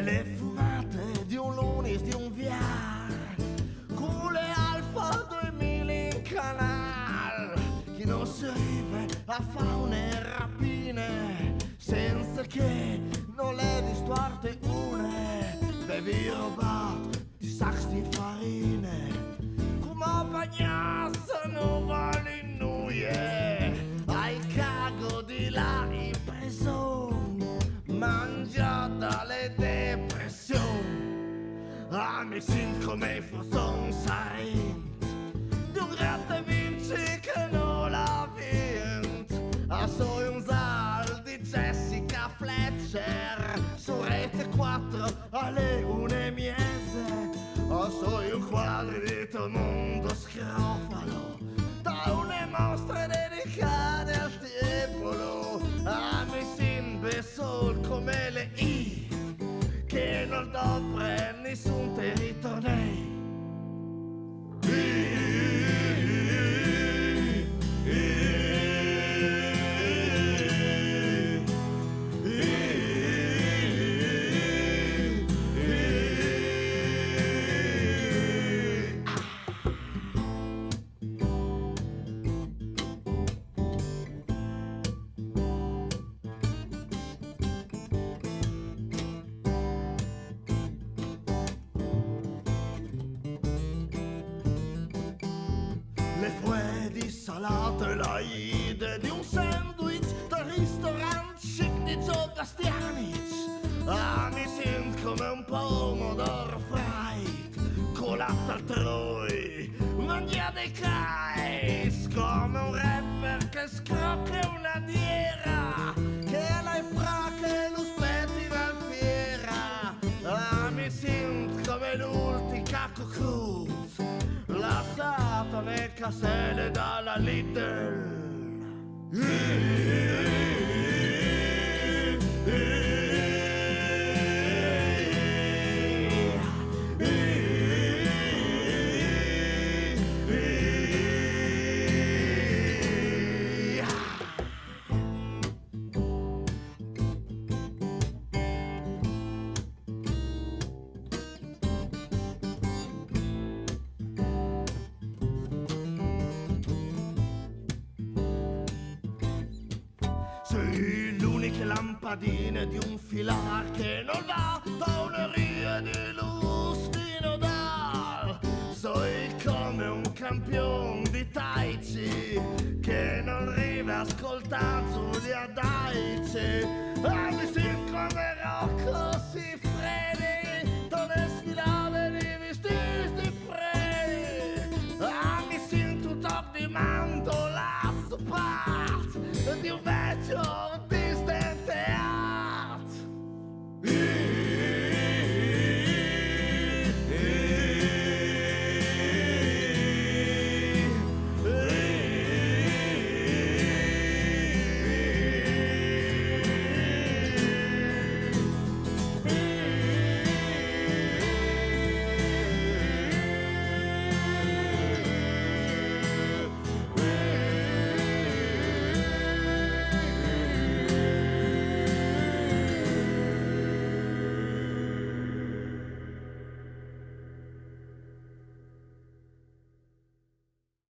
le fumate di un lunis di un VR, cule Alfa 2000 in canal. Chi non si arriva a faune e rapine senza che non le distuarte une. Bevi robato di sax di farine, come bagnassa non vale nuie. Ai cago di là in prison, mangiata le depressioni. Mi sento come fosse un sarint di un gratta vinci che non l'ha vinto. Sono un sal di Jessica Fletcher su Rete 4 alle 1:30. Sono un quadrito mondo scrofalo da une mostre dedicate al tepolo. Mi sembra sol come le I che non dovre nessun territorio. Le fue di salate, la idea di un sandwich dal ristorante chic di Joe Bastianic. Mi sento come un pomodoro fried colato altrui, mangia dei cais come un rapper che scrocca una diera, che la fracche lo spetti dal fiera. Mi sento come l'ultimo cacco cruz lasciato nel caselle dalla Lidl. Sei l'unica lampadina di un filar che non va da una ria di lustino dal. Sei come un campione di Tai Chi che non arriva ascoltando gli adaici.